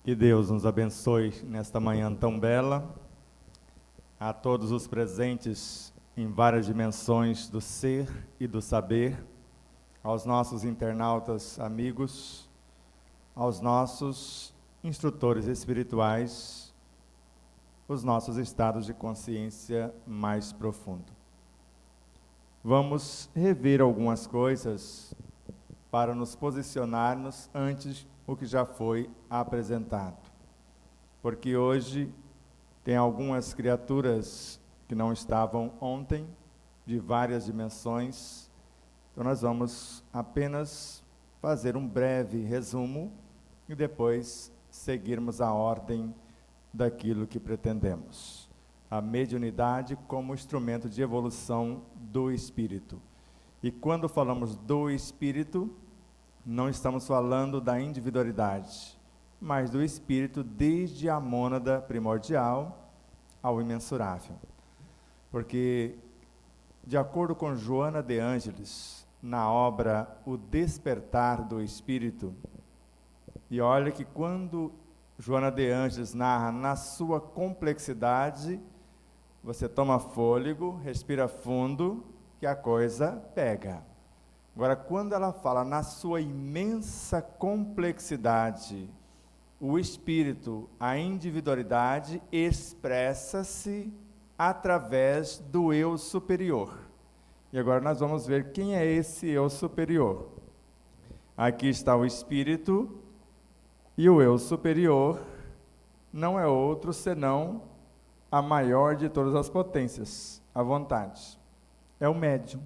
Que Deus nos abençoe nesta manhã tão bela, a todos os presentes em várias dimensões do ser e do saber, aos nossos internautas amigos, aos nossos instrutores espirituais, os nossos estados de consciência mais profundo. Vamos rever algumas coisas para nos posicionarmos antes o que já foi apresentado. Porque hoje tem algumas criaturas que não estavam ontem, de várias dimensões, então nós vamos apenas fazer um breve resumo e depois seguirmos a ordem daquilo que pretendemos. A mediunidade como instrumento de evolução do espírito. E quando falamos do espírito, não estamos falando da individualidade, mas do espírito desde a mônada primordial ao imensurável. Porque, de acordo com Joana de Ângeles, na obra O Despertar do Espírito, e olha que quando Joana de Ângeles narra na sua complexidade, você toma fôlego, respira fundo, que a coisa pega. Agora, quando ela fala na sua imensa complexidade, o espírito, a individualidade, expressa-se através do eu superior. E agora nós vamos ver quem é esse eu superior. Aqui está o espírito, e o eu superior não é outro senão a maior de todas as potências, a vontade. É o médium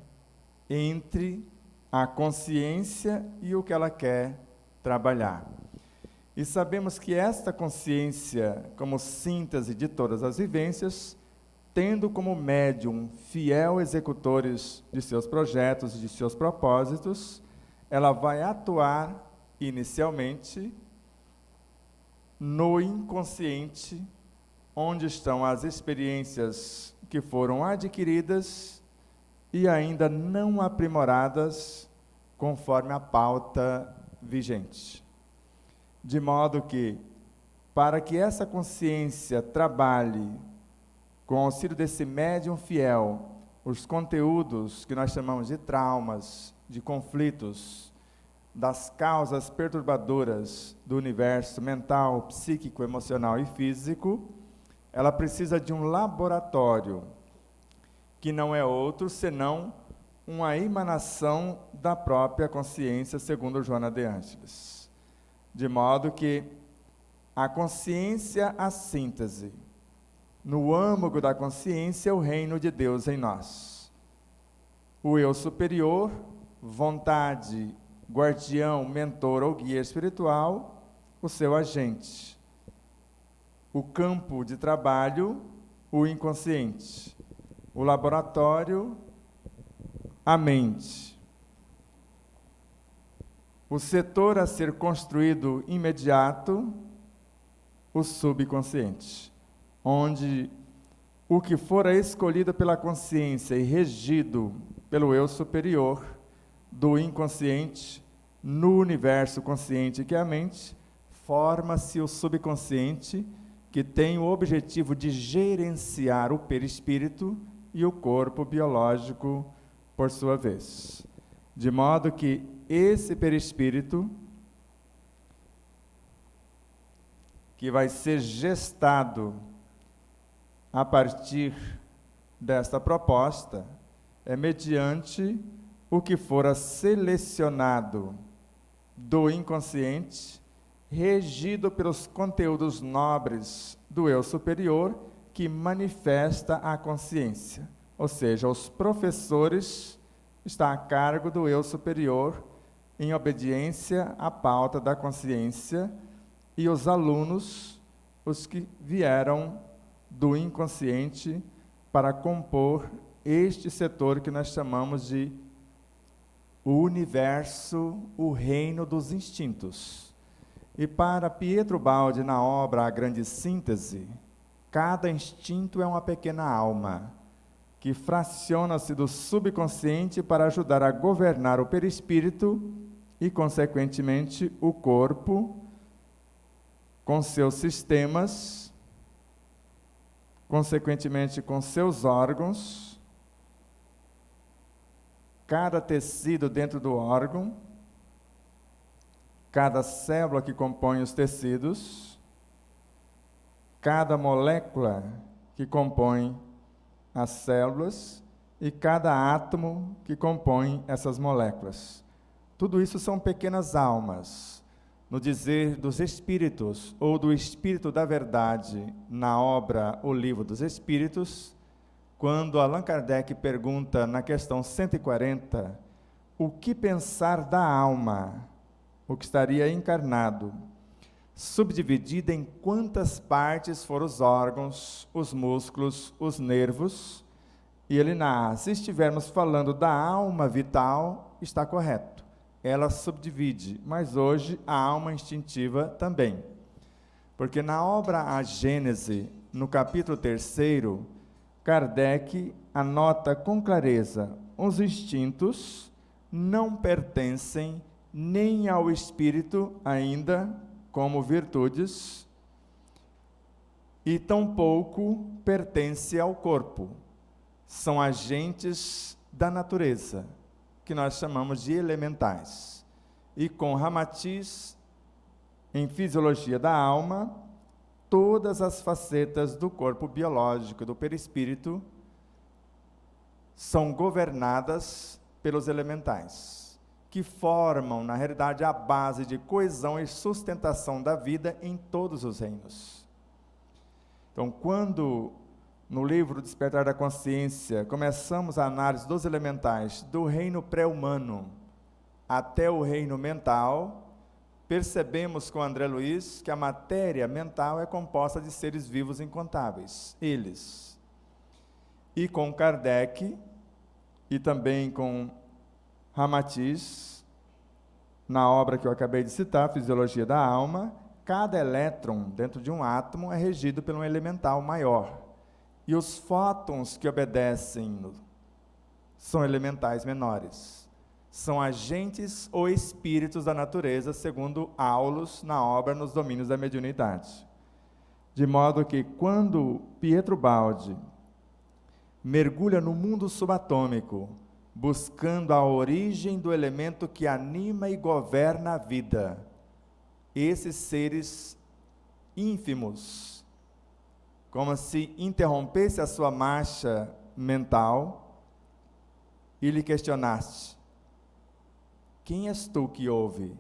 entre a consciência e o que ela quer trabalhar. E sabemos que esta consciência, como síntese de todas as vivências, tendo como médium fiel executores de seus projetos e de seus propósitos, ela vai atuar inicialmente no inconsciente, onde estão as experiências que foram adquiridas e ainda não aprimoradas conforme a pauta vigente. De modo que, para que essa consciência trabalhe com o auxílio desse médium fiel, os conteúdos que nós chamamos de traumas, de conflitos, das causas perturbadoras do universo mental, psíquico, emocional e físico, ela precisa de um laboratório, que não é outro senão uma emanação da própria consciência, segundo Joana de Ângeles. De modo que a consciência, a síntese, no âmago da consciência, o reino de Deus em nós. O eu superior, vontade, guardião, mentor ou guia espiritual, o seu agente. O campo de trabalho, o inconsciente. O laboratório, a mente. O setor a ser construído imediato, o subconsciente, onde o que fora escolhido pela consciência e regido pelo eu superior do inconsciente no universo consciente que é a mente, forma-se o subconsciente, que tem o objetivo de gerenciar o perispírito e o corpo biológico, por sua vez. De modo que esse perispírito, que vai ser gestado a partir desta proposta, é mediante o que fora selecionado do inconsciente, regido pelos conteúdos nobres do eu superior, que manifesta a consciência. Ou seja, os professores estão a cargo do eu superior, em obediência à pauta da consciência, e os alunos, os que vieram do inconsciente para compor este setor que nós chamamos de o universo, o reino dos instintos. E para Pietro Baldi, na obra A Grande Síntese, cada instinto é uma pequena alma, que fraciona-se do subconsciente para ajudar a governar o perispírito e, consequentemente, o corpo, com seus sistemas, consequentemente com seus órgãos, cada tecido dentro do órgão, cada célula que compõe os tecidos, cada molécula que compõe as células e cada átomo que compõe essas moléculas. Tudo isso são pequenas almas. No dizer dos Espíritos, ou do Espírito da Verdade, na obra O Livro dos Espíritos, quando Allan Kardec pergunta na questão 140, o que pensar da alma, o que estaria encarnado, subdividida em quantas partes foram os órgãos, os músculos, os nervos, e ele se estivermos falando da alma vital, está correto. Ela subdivide, mas hoje a alma instintiva também. Porque na obra A Gênese, no capítulo 3º, Kardec anota com clareza: os instintos não pertencem nem ao espírito ainda como virtudes, e tampouco pertence ao corpo. São agentes da natureza, que nós chamamos de elementais. E com Ramatiz, em Fisiologia da Alma, todas as facetas do corpo biológico, do perispírito, são governadas pelos elementais, que formam, na realidade, a base de coesão e sustentação da vida em todos os reinos. Então, quando no livro Despertar da Consciência, começamos a análise dos elementais do reino pré-humano até o reino mental, percebemos com André Luiz que a matéria mental é composta de seres vivos incontáveis, eles. E com Kardec, e também com Ramatiz, na obra que eu acabei de citar, Fisiologia da Alma, cada elétron dentro de um átomo é regido por um elemental maior. E os fótons que obedecem são elementais menores. São agentes ou espíritos da natureza, segundo Aulus, na obra Nos Domínios da Mediunidade. De modo que, quando Pietro Baldi mergulha no mundo subatômico, buscando a origem do elemento que anima e governa a vida, esses seres ínfimos, como se interrompesse a sua marcha mental e lhe questionaste: quem és tu que ouve?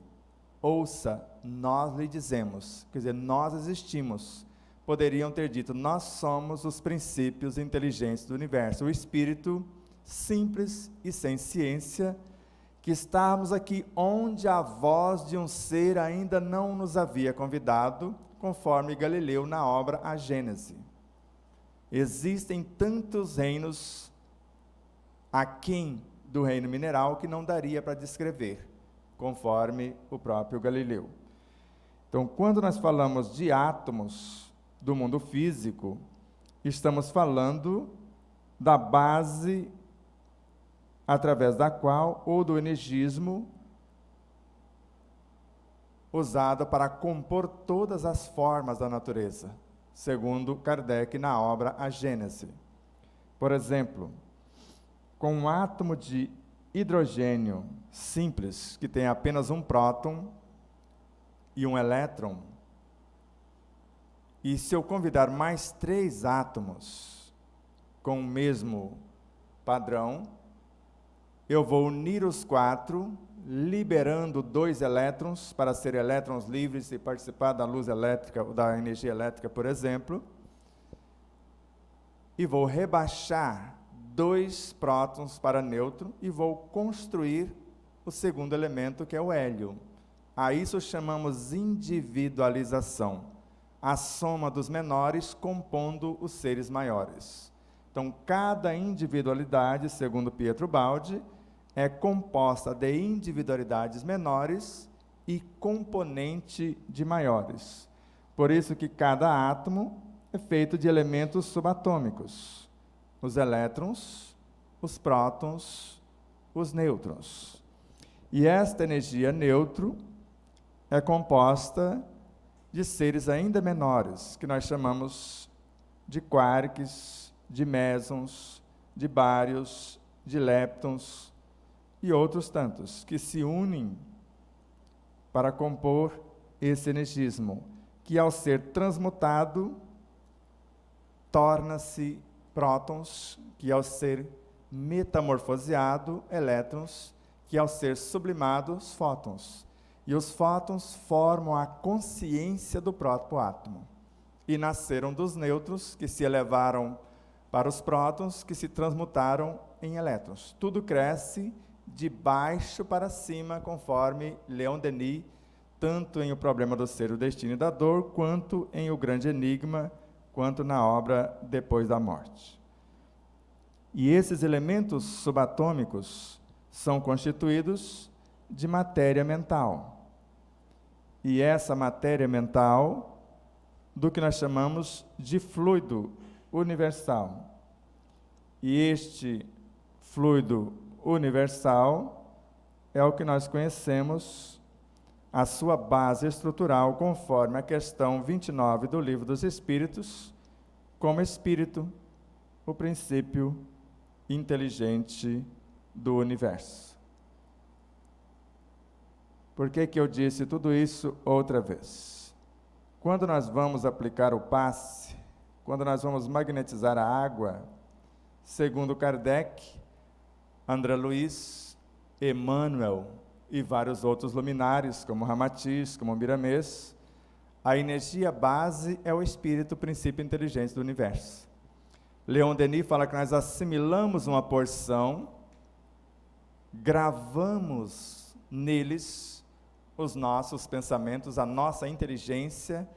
Ouça, nós lhe dizemos. Quer dizer, nós existimos. Poderiam ter dito: nós somos os princípios inteligentes do universo, o espírito simples e sem ciência, que estávamos aqui onde a voz de um ser ainda não nos havia convidado, conforme Galileu na obra A Gênese. Existem tantos reinos aquém do reino mineral que não daria para descrever, conforme o próprio Galileu. Então, quando nós falamos de átomos do mundo físico, estamos falando da base através da qual, ou do energismo, usada para compor todas as formas da natureza, segundo Kardec na obra A Gênese. Por exemplo, com um átomo de hidrogênio simples, que tem apenas um próton e um elétron, e se eu convidar mais 3 átomos com o mesmo padrão, eu vou unir os 4, liberando 2 elétrons, para serem elétrons livres e participar da luz elétrica, ou da energia elétrica, por exemplo, e vou rebaixar 2 prótons para nêutron, e vou construir o segundo elemento, que é o hélio. A isso chamamos individualização, a soma dos menores compondo os seres maiores. Então, cada individualidade, segundo Pietro Baldi, é composta de individualidades menores e componente de maiores. Por isso que cada átomo é feito de elementos subatômicos: os elétrons, os prótons, os nêutrons. E esta energia nêutro é composta de seres ainda menores, que nós chamamos de quarks, de mesons, de bários, de leptons e outros tantos, que se unem para compor esse energismo, que ao ser transmutado, torna-se prótons, que ao ser metamorfoseado, elétrons, que ao ser sublimados, fótons. E os fótons formam a consciência do próprio átomo. E nasceram dos nêutrons, que se elevaram para os prótons, que se transmutaram em elétrons. Tudo cresce de baixo para cima, conforme Leon Denis, tanto em O Problema do Ser, o Destino e da Dor, quanto em O Grande Enigma, quanto na obra Depois da Morte. E esses elementos subatômicos são constituídos de matéria mental. E essa matéria mental, do que nós chamamos de fluido universal. E este fluido universal é o que nós conhecemos, a sua base estrutural, conforme a questão 29 do Livro dos Espíritos, como espírito, o princípio inteligente do universo. Por que que eu disse tudo isso outra vez? Quando nós vamos aplicar o passe, quando nós vamos magnetizar a água, segundo Kardec, André Luiz, Emmanuel e vários outros luminares, como Ramatiz, como Miramês, a energia base é o espírito, princípio inteligente do universo. Leon Denis fala que nós assimilamos uma porção, gravamos neles os nossos pensamentos, a nossa inteligência,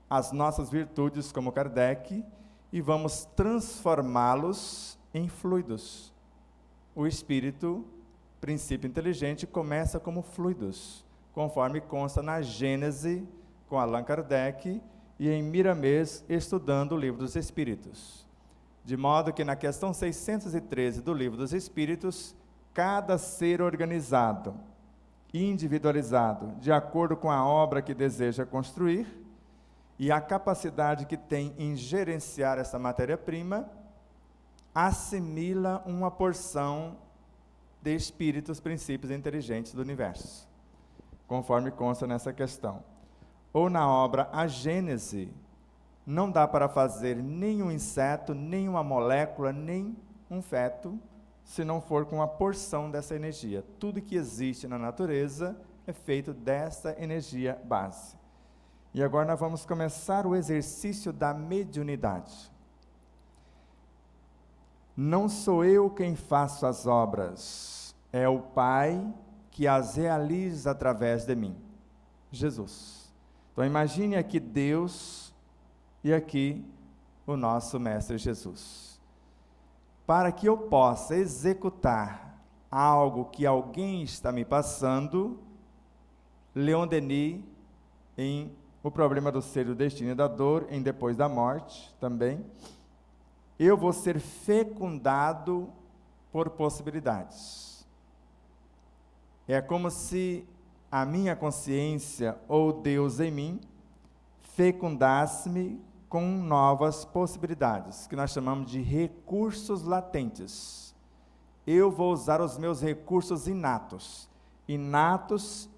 as nossas virtudes, como Kardec, e vamos transformá-los em fluidos. O espírito, princípio inteligente, começa como fluidos, conforme consta na Gênese, com Allan Kardec, e em Miramês, estudando o Livro dos Espíritos. De modo que na questão 613 do Livro dos Espíritos, cada ser organizado, individualizado, de acordo com a obra que deseja construir, e a capacidade que tem em gerenciar essa matéria-prima, assimila uma porção de espíritos, princípios inteligentes do universo, conforme consta nessa questão. Ou na obra A Gênese, não dá para fazer nem um inseto, nem uma molécula, nem um feto, se não for com uma porção dessa energia. Tudo que existe na natureza é feito dessa energia base. E agora nós vamos começar o exercício da mediunidade. Não sou eu quem faço as obras, é o Pai que as realiza através de mim. Jesus. Então imagine aqui Deus e aqui o nosso Mestre Jesus. Para que eu possa executar algo que alguém está me passando, Leon Denis, em O Problema do Ser, o Destino e da Dor, em Depois da Morte, também, eu vou ser fecundado por possibilidades. É como se a minha consciência, ou Deus em mim, fecundasse-me com novas possibilidades, que nós chamamos de recursos latentes. Eu vou usar os meus recursos inatos. Inatos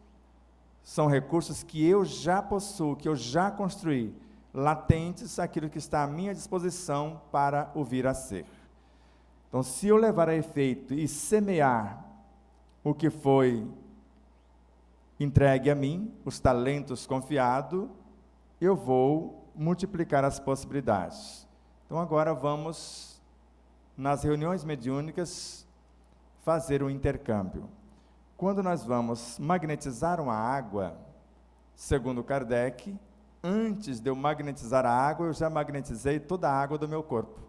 são recursos que eu já possuo, que eu já construí. Latentes, aquilo que está à minha disposição para o vir a ser. Então, se eu levar a efeito e semear o que foi entregue a mim, os talentos confiados, eu vou multiplicar as possibilidades. Então, agora vamos, nas reuniões mediúnicas, fazer um intercâmbio. Quando nós vamos magnetizar uma água, segundo Kardec, antes de eu magnetizar a água, eu já magnetizei toda a água do meu corpo.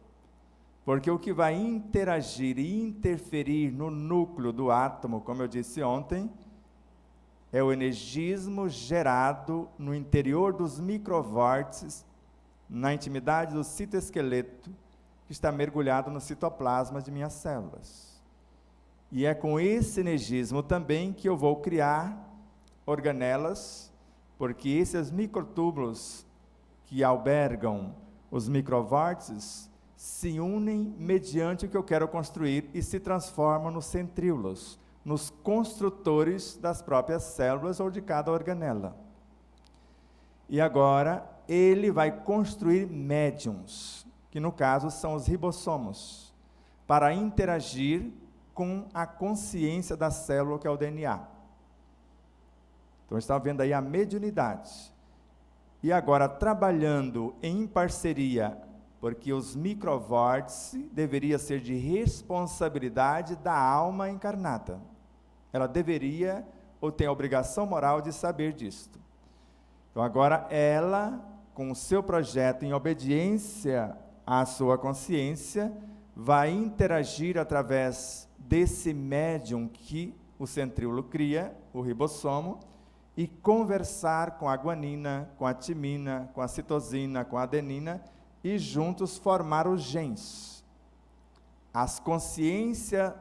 Porque o que vai interagir e interferir no núcleo do átomo, como eu disse ontem, é o energismo gerado no interior dos microvórtices, na intimidade do citoesqueleto, que está mergulhado no citoplasma de minhas células. E é com esse energismo também que eu vou criar organelas, porque esses microtúbulos que albergam os microvórtices se unem mediante o que eu quero construir e se transformam nos centríolos, nos construtores das próprias células ou de cada organela. E agora ele vai construir médiums, que no caso são os ribossomos, para interagir com a consciência da célula, que é o DNA. Então está vendo aí a mediunidade. E agora trabalhando em parceria, porque os microvórtices deveria ser de responsabilidade da alma encarnada. Ela deveria ou tem a obrigação moral de saber disto. Então agora ela, com o seu projeto em obediência à sua consciência, vai interagir através desse médium que o centríolo cria, o ribossomo, e conversar com a guanina, com a timina, com a citosina, com a adenina, e juntos formar os genes. As consciências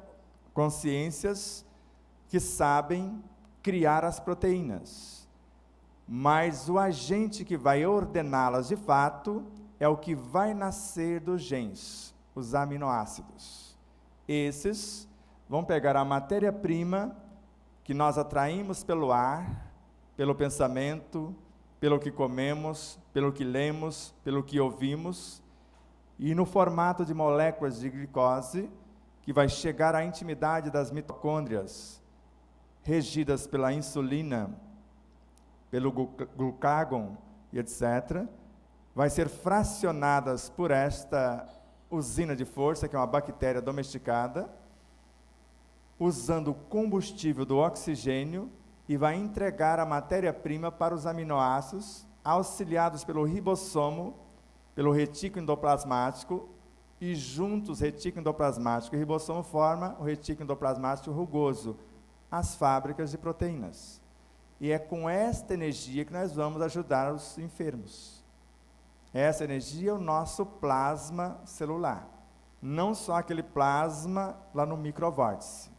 que sabem criar as proteínas. Mas o agente que vai ordená-las de fato é o que vai nascer dos genes, os aminoácidos. Esses vão pegar a matéria-prima que nós atraímos pelo ar, pelo pensamento, pelo que comemos, pelo que lemos, pelo que ouvimos, e no formato de moléculas de glicose, que vai chegar à intimidade das mitocôndrias, regidas pela insulina, pelo glucagon e etc., vai ser fracionadas por esta usina de força, que é uma bactéria domesticada, usando o combustível do oxigênio, e vai entregar a matéria-prima para os aminoácidos, auxiliados pelo ribossomo, pelo retículo endoplasmático, e juntos retículo endoplasmático e ribossomo forma o retículo endoplasmático rugoso, as fábricas de proteínas. E é com esta energia que nós vamos ajudar os enfermos. Essa energia é o nosso plasma celular. Não só aquele plasma lá no microvórtice,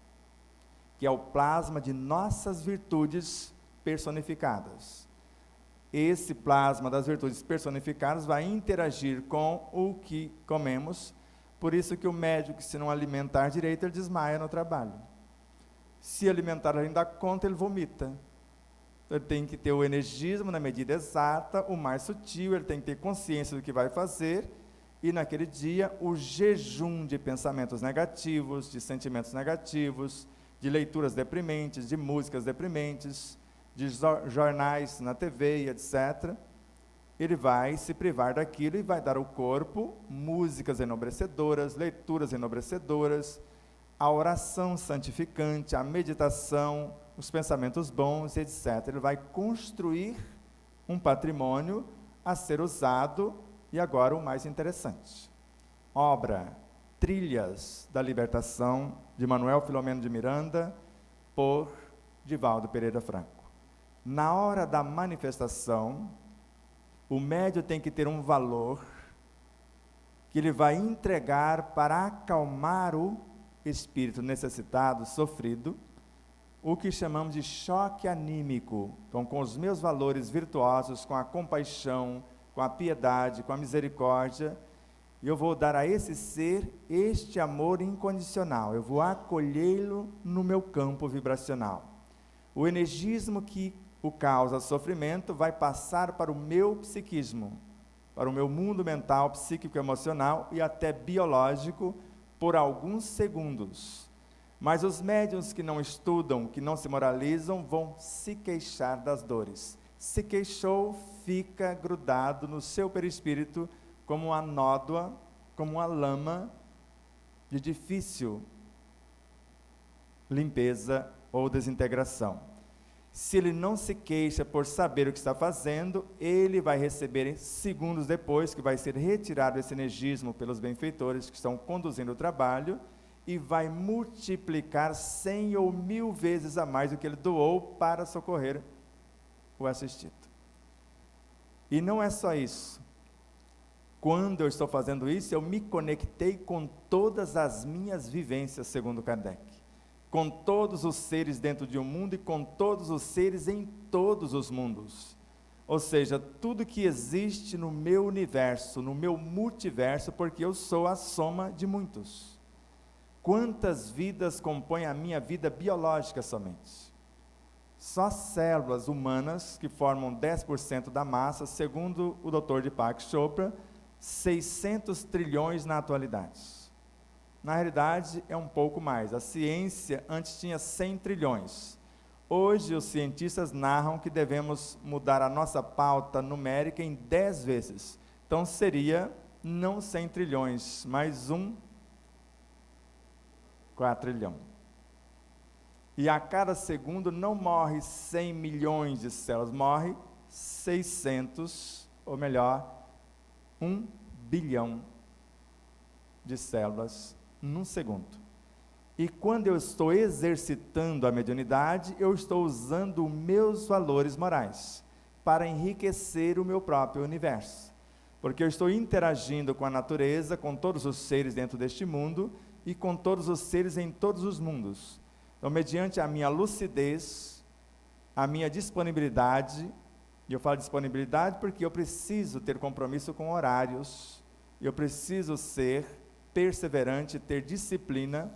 que é o plasma de nossas virtudes personificadas. Esse plasma das virtudes personificadas vai interagir com o que comemos, por isso que o médico, se não alimentar direito, ele desmaia no trabalho. Se alimentar além da conta, ele vomita. Ele tem que ter o energismo na medida exata, o mais sutil, ele tem que ter consciência do que vai fazer, e naquele dia o jejum de pensamentos negativos, de sentimentos negativos, de leituras deprimentes, de músicas deprimentes, de jornais na TV, etc. Ele vai se privar daquilo e vai dar ao corpo músicas enobrecedoras, leituras enobrecedoras, a oração santificante, a meditação, os pensamentos bons, etc. Ele vai construir um patrimônio a ser usado, e agora o mais interessante. Obra Trilhas da Libertação, de Manuel Filomeno de Miranda, por Divaldo Pereira Franco. Na hora da manifestação, o médium tem que ter um valor que ele vai entregar para acalmar o espírito necessitado, sofrido, o que chamamos de choque anímico. Então, com os meus valores virtuosos, com a compaixão, com a piedade, com a misericórdia, eu vou dar a esse ser este amor incondicional, eu vou acolhê-lo no meu campo vibracional. O energismo que o causa sofrimento vai passar para o meu psiquismo, para o meu mundo mental, psíquico, emocional e até biológico, por alguns segundos. Mas os médiuns que não estudam, que não se moralizam, vão se queixar das dores. Se queixou, fica grudado no seu perispírito, como uma nódoa, como uma lama de difícil limpeza ou desintegração. Se ele não se queixa por saber o que está fazendo, ele vai receber segundos depois, que vai ser retirado esse energismo pelos benfeitores que estão conduzindo o trabalho, e vai multiplicar 100 ou 1000 vezes a mais do que ele doou para socorrer o assistido. E não é só isso. Quando eu estou fazendo isso, eu me conectei com todas as minhas vivências, segundo Kardec. Com todos os seres dentro de um mundo e com todos os seres em todos os mundos. Ou seja, tudo que existe no meu universo, no meu multiverso, porque eu sou a soma de muitos. Quantas vidas compõem a minha vida biológica somente? Só células humanas, que formam 10% da massa, segundo o Dr. Deepak Chopra, 600 trilhões na atualidade. Na realidade, é um pouco mais. A ciência antes tinha 100 trilhões. Hoje, os cientistas narram que devemos mudar a nossa pauta numérica em 10 vezes. Então, seria não 100 trilhões, mas 4 trilhão. E a cada segundo não morre 100 milhões de células, morre 600, ou melhor, 1 bilhão de células num segundo. E quando eu estou exercitando a mediunidade, eu estou usando meus valores morais para enriquecer o meu próprio universo. Porque eu estou interagindo com a natureza, com todos os seres dentro deste mundo e com todos os seres em todos os mundos. Então, mediante a minha lucidez, a minha disponibilidade, e eu falo disponibilidade porque eu preciso ter compromisso com horários, eu preciso ser perseverante, ter disciplina,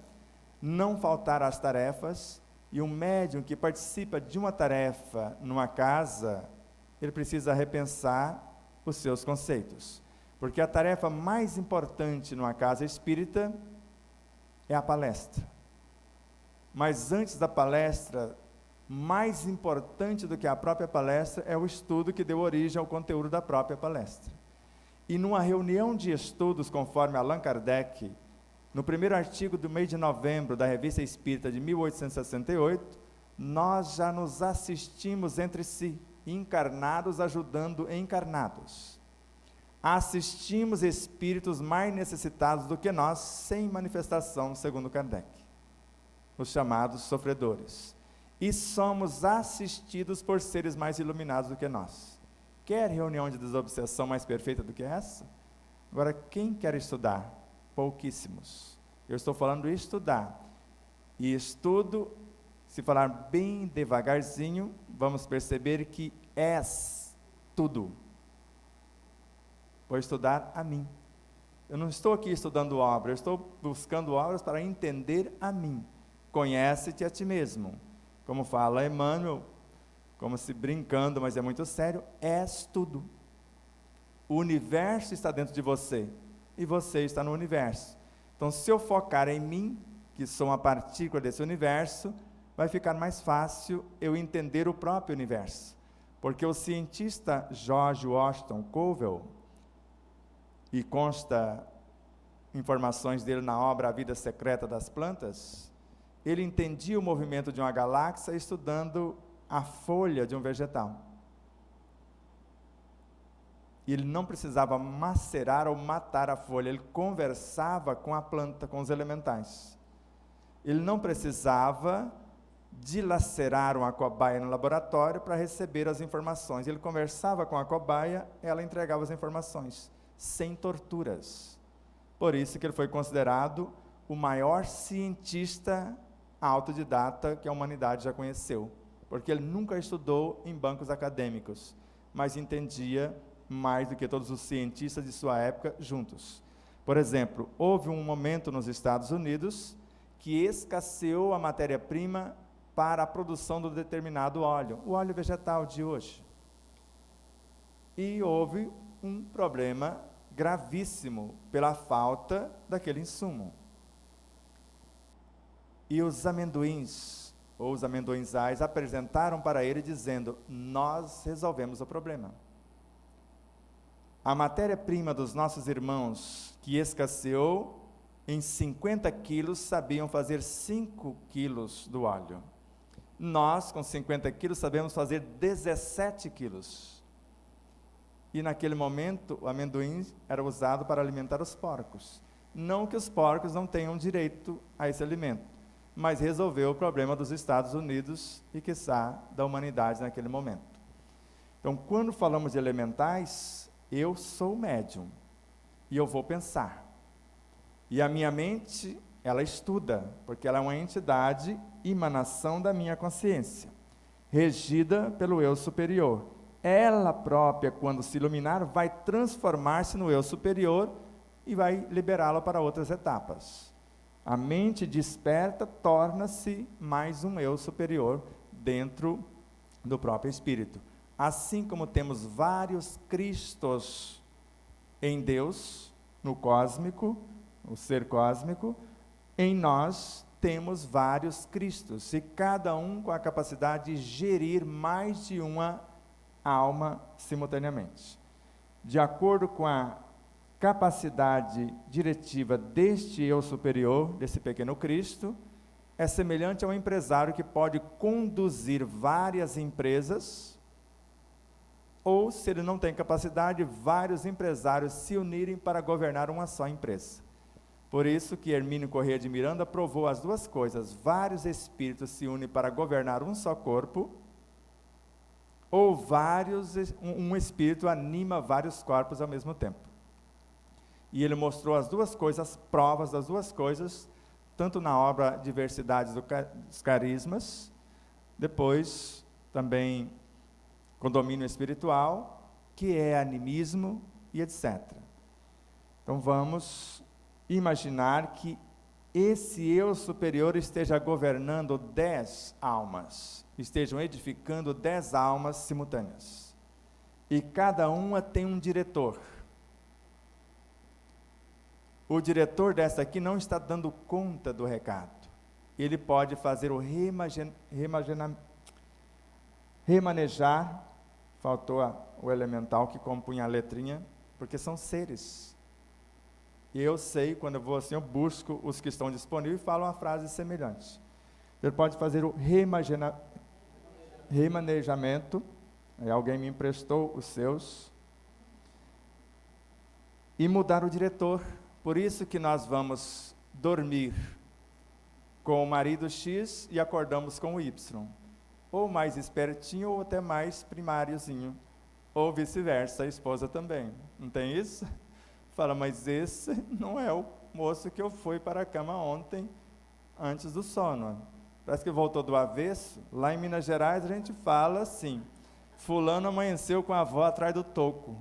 não faltar às tarefas, e um médium que participa de uma tarefa numa casa, ele precisa repensar os seus conceitos, porque a tarefa mais importante numa casa espírita é a palestra. Mas antes da palestra, mais importante do que a própria palestra é o estudo que deu origem ao conteúdo da própria palestra. E numa reunião de estudos, conforme Allan Kardec, no primeiro artigo do mês de novembro da Revista Espírita de 1868, nós já nos assistimos entre si, encarnados ajudando encarnados. Assistimos espíritos mais necessitados do que nós, sem manifestação, segundo Kardec, os chamados sofredores. E somos assistidos por seres mais iluminados do que nós. Quer reunião de desobsessão mais perfeita do que essa? Agora, quem quer estudar? Pouquíssimos. Eu estou falando de estudar. E estudo, se falar bem devagarzinho, vamos perceber que és tudo. Vou estudar a mim. Eu não estou aqui estudando obra, eu estou buscando obras para entender a mim. Conhece-te a ti mesmo. Como fala Emmanuel, como se brincando, mas é muito sério, és tudo. O universo está dentro de você, e você está no universo. Então, se eu focar em mim, que sou uma partícula desse universo, vai ficar mais fácil eu entender o próprio universo. Porque o cientista George Washington Covell, e consta informações dele na obra A Vida Secreta das Plantas, ele entendia o movimento de uma galáxia estudando a folha de um vegetal. E ele não precisava macerar ou matar a folha, ele conversava com a planta, com os elementais. Ele não precisava dilacerar uma cobaia no laboratório para receber as informações. Ele conversava com a cobaia, ela entregava as informações, sem torturas. Por isso que ele foi considerado o maior cientista autodidata que a humanidade já conheceu, porque ele nunca estudou em bancos acadêmicos, mas entendia mais do que todos os cientistas de sua época juntos. Por exemplo, houve um momento nos Estados Unidos que escasseou a matéria-prima para a produção do determinado óleo, o óleo vegetal de hoje. E houve um problema gravíssimo pela falta daquele insumo. E os amendoins, ou os amendoinzais, apresentaram para ele dizendo: nós resolvemos o problema. A matéria-prima dos nossos irmãos, que escasseou, em 50 quilos, sabiam fazer 5 quilos do óleo. Nós, com 50 quilos, sabemos fazer 17 quilos. E naquele momento, o amendoim era usado para alimentar os porcos. Não que os porcos não tenham direito a esse alimento, mas resolveu o problema dos Estados Unidos e, quiçá, da humanidade naquele momento. Então, quando falamos de elementais, eu sou médium, e eu vou pensar. E a minha mente, ela estuda, porque ela é uma entidade, emanação da minha consciência, regida pelo eu superior. ela própria, quando se iluminar, vai transformar-se no eu superior e vai liberá-la para outras etapas. A mente desperta torna-se mais um eu superior dentro do próprio espírito. Assim como temos vários Cristos em Deus, no cósmico, o ser cósmico, em nós temos vários Cristos, e cada um com a capacidade de gerir mais de uma alma simultaneamente. De acordo com a capacidade diretiva deste eu superior, desse pequeno Cristo, é semelhante a um empresário que pode conduzir várias empresas, ou, se ele não tem capacidade, vários empresários se unirem para governar uma só empresa. Por isso que Hermínio Corrêa de Miranda provou as duas coisas: vários espíritos se unem para governar um só corpo, ou um espírito anima vários corpos ao mesmo tempo. E ele mostrou as duas coisas, provas das duas coisas, tanto na obra Diversidades dos Carismas, depois também Condomínio Espiritual, que é animismo e etc. Então vamos imaginar que esse eu superior esteja governando 10 almas, estejam edificando 10 almas simultâneas, e cada uma tem um diretor. O diretor dessa aqui não está dando conta do recado. Ele pode fazer o remanejar, faltou o elemental que compunha a letrinha, porque são seres. E eu sei, quando eu vou assim, eu busco os que estão disponíveis e falo uma frase semelhante. Ele pode fazer o remanejamento, aí alguém me emprestou os seus, e mudar o diretor. Por isso que nós vamos dormir com o marido X e acordamos com o Y. Ou mais espertinho, ou até mais primáriozinho. Ou vice-versa, a esposa também. Não tem isso? Fala, mas esse não é o moço que eu fui para a cama ontem, antes do sono. Parece que voltou do avesso. Lá em Minas Gerais a gente fala assim: fulano amanheceu com a avó atrás do toco.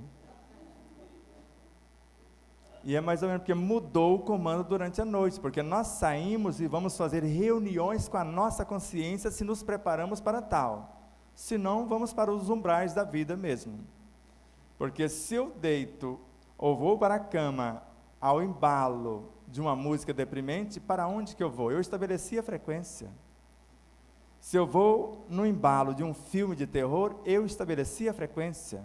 E é mais ou menos porque mudou o comando durante a noite, porque nós saímos e vamos fazer reuniões com a nossa consciência se nos preparamos para tal. Se não, vamos para os umbrais da vida mesmo. Porque se eu deito ou vou para a cama ao embalo de uma música deprimente, para onde que eu vou? Eu estabeleci a frequência. Se eu vou no embalo de um filme de terror, eu estabeleci a frequência.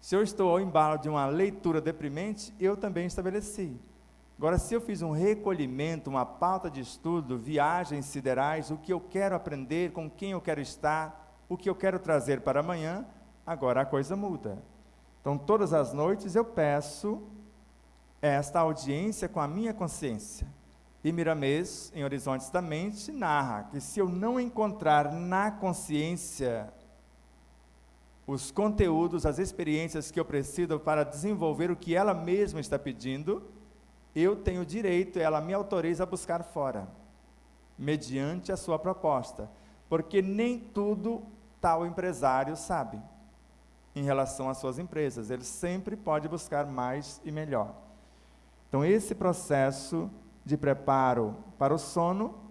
Se eu estou ao embalo de uma leitura deprimente, eu também estabeleci. Agora, se eu fiz um recolhimento, uma pauta de estudo, viagens siderais, o que eu quero aprender, com quem eu quero estar, o que eu quero trazer para amanhã, agora a coisa muda. Então, todas as noites eu peço esta audiência com a minha consciência. E Miramês, em Horizontes da Mente, narra que se eu não encontrar na consciência os conteúdos, as experiências que eu preciso para desenvolver o que ela mesma está pedindo, eu tenho direito, ela me autoriza a buscar fora, mediante a sua proposta, porque nem tudo tal empresário sabe, em relação às suas empresas, ele sempre pode buscar mais e melhor. Então esse processo de preparo para o sono,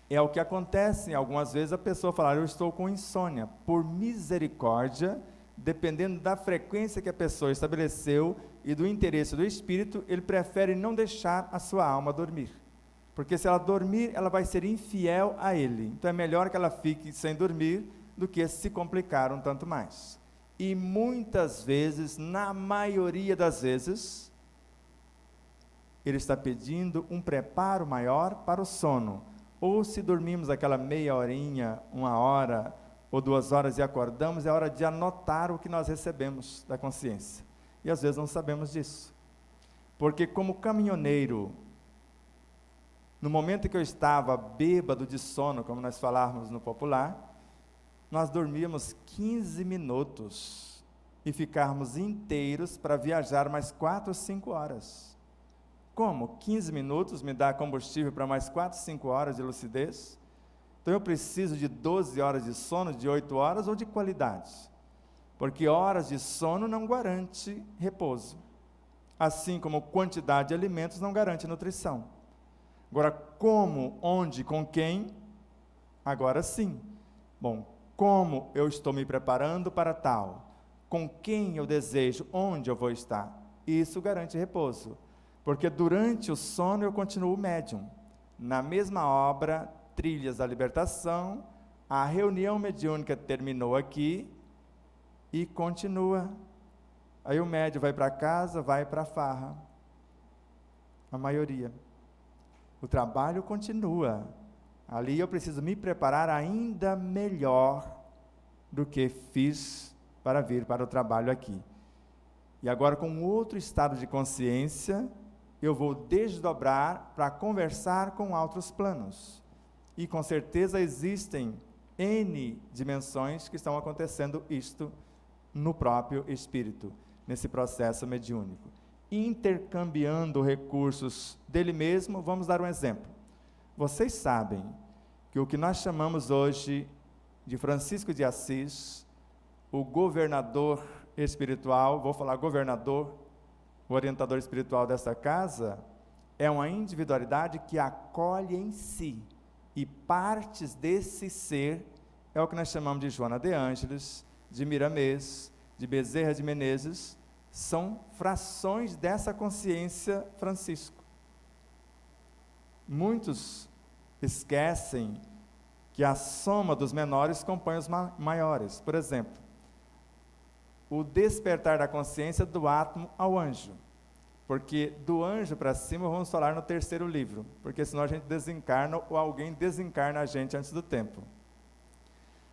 é o que acontece, algumas vezes a pessoa fala, eu estou com insônia. Por misericórdia, dependendo da frequência que a pessoa estabeleceu e do interesse do espírito, ele prefere não deixar a sua alma dormir. Porque se ela dormir, ela vai ser infiel a ele. Então é melhor que ela fique sem dormir do que se complicar um tanto mais. E muitas vezes, na maioria das vezes, ele está pedindo um preparo maior para o sono. Ou se dormimos aquela meia horinha, 1 hora ou 2 horas e acordamos, é hora de anotar o que nós recebemos da consciência. E às vezes não sabemos disso. Porque como caminhoneiro, no momento em que eu estava bêbado de sono, como nós falávamos no popular, nós dormíamos 15 minutos e ficávamos inteiros para viajar mais 4 ou 5 horas. Como? 15 minutos me dá combustível para mais 4, 5 horas de lucidez? Então eu preciso de 12 horas de sono, de 8 horas ou de qualidade? porque horas de sono não garante repouso, assim como quantidade de alimentos não garante nutrição. Agora, como, onde, com quem? Agora sim. Bom, como eu estou me preparando para tal? Com quem eu desejo? Onde eu vou estar? Isso garante repouso, porque durante o sono eu continuo médium. Na mesma obra, Trilhas da Libertação, a reunião mediúnica terminou aqui e continua. Aí o médium vai para casa, vai para a farra. A maioria. O trabalho continua. Ali eu preciso me preparar ainda melhor do que fiz para vir para o trabalho aqui. E agora, com outro estado de consciência, eu vou desdobrar para conversar com outros planos. E com certeza existem N dimensões que estão acontecendo isto no próprio espírito, nesse processo mediúnico. Intercambiando recursos dele mesmo, vamos dar um exemplo. Vocês sabem que o que nós chamamos hoje de Francisco de Assis, o governador espiritual, vou falar governador, o orientador espiritual dessa casa, é uma individualidade que acolhe em si, e partes desse ser é o que nós chamamos de Joana de Ângeles, de Miramês, de Bezerra de Menezes, são frações dessa consciência Francisco. Muitos esquecem que a soma dos menores compõe os maiores. Por exemplo, o despertar da consciência do átomo ao anjo. Porque do anjo para cima vamos falar no terceiro livro, porque senão a gente desencarna ou alguém desencarna a gente antes do tempo.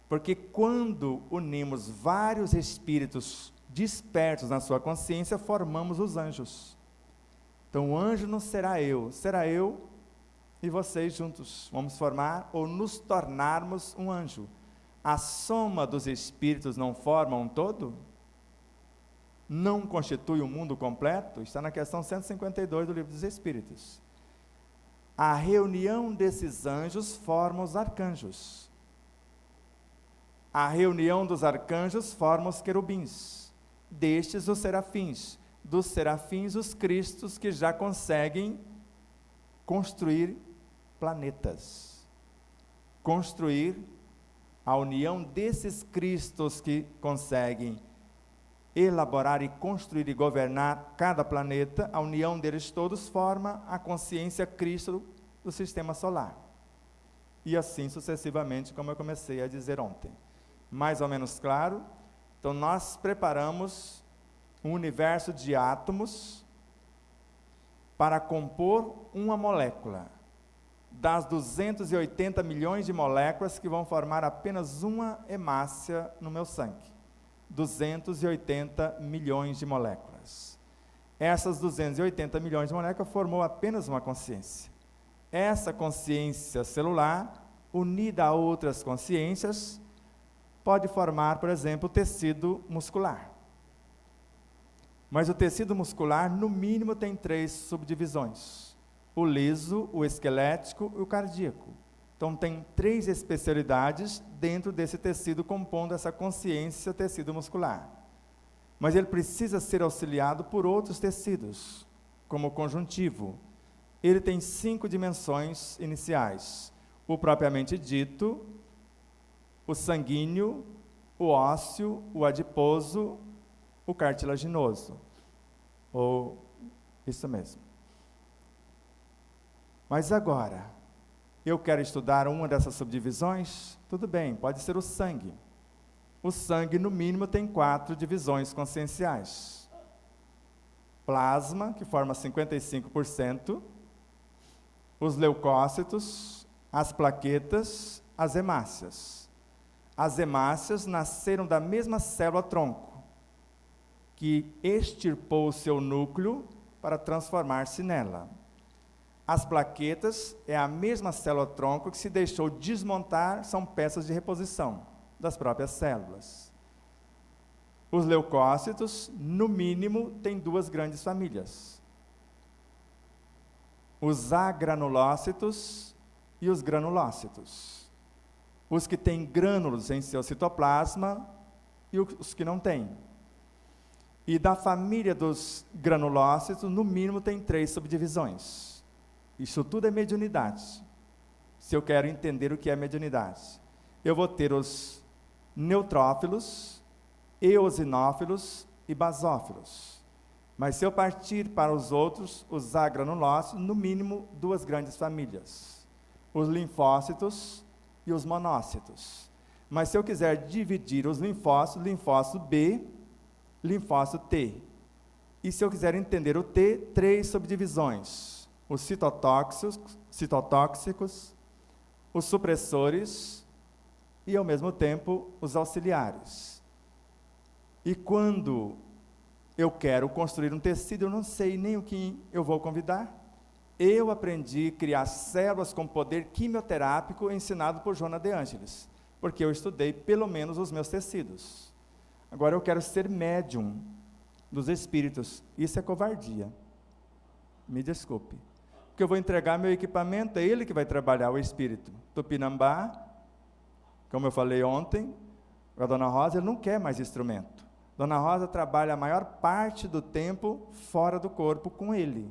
Porque quando unimos vários espíritos despertos na sua consciência, formamos os anjos. Então o anjo não será eu e vocês juntos. Vamos formar ou nos tornarmos um anjo. A soma dos espíritos não forma um todo? Não constitui o mundo completo? Está na questão 152 do Livro dos Espíritos. A reunião desses anjos forma os arcanjos. A reunião dos arcanjos forma os querubins. Destes os serafins. Dos serafins os cristos, que já conseguem construir planetas. Construir a união desses cristos que conseguem elaborar e construir e governar cada planeta, a união deles todos forma a consciência Cristo do sistema solar. E assim sucessivamente, como eu comecei a dizer ontem. Mais ou menos claro? Então nós preparamos um universo de átomos para compor uma molécula. Das 280 milhões de moléculas que vão formar apenas uma hemácia no meu sangue. 280 milhões de moléculas. Essas 280 milhões de moléculas formou apenas uma consciência. Essa consciência celular, unida a outras consciências, pode formar, por exemplo, o tecido muscular. Mas o tecido muscular, no mínimo, tem 3 subdivisões: o liso, o esquelético e o cardíaco. Então, tem 3 especialidades dentro desse tecido, compondo essa consciência tecido muscular. Mas ele precisa ser auxiliado por outros tecidos, como o conjuntivo. Ele tem 5 dimensões iniciais: o propriamente dito, o sanguíneo, o ósseo, o adiposo, o cartilaginoso. Ou isso mesmo. Mas agora, eu quero estudar uma dessas subdivisões? Tudo bem, pode ser o sangue. O sangue, no mínimo, tem 4 divisões conscienciais. Plasma, que forma 55%, os leucócitos, as plaquetas, as hemácias. As hemácias nasceram da mesma célula-tronco, que extirpou o seu núcleo para transformar-se nela. As plaquetas é a mesma célula-tronco que se deixou desmontar, são peças de reposição das próprias células. Os leucócitos, no mínimo, têm 2 grandes famílias: os agranulócitos e os granulócitos. Os que têm grânulos em seu citoplasma e os que não têm. E da família dos granulócitos, no mínimo tem 3 subdivisões. Isso tudo é mediunidade. Se eu quero entender o que é mediunidade, eu vou ter os neutrófilos, eosinófilos e basófilos. Mas se eu partir para os outros, os agranulócitos, no mínimo 2 grandes famílias: os linfócitos e os monócitos. Mas se eu quiser dividir os linfócitos, linfócito B, linfócito T. E se eu quiser entender o T, 3 subdivisões: os citotóxicos, os supressores e, ao mesmo tempo, os auxiliares. E quando eu quero construir um tecido, eu não sei nem o que eu vou convidar. Eu aprendi a criar células com poder quimioterápico ensinado por Joana de Ângeles, porque eu estudei pelo menos os meus tecidos. Agora eu quero ser médium dos espíritos. Isso é covardia. Me desculpe. Porque eu vou entregar meu equipamento, é ele que vai trabalhar, o espírito. Tupinambá, como eu falei ontem, a Dona Rosa, ele não quer mais instrumento. Dona Rosa trabalha a maior parte do tempo fora do corpo com ele,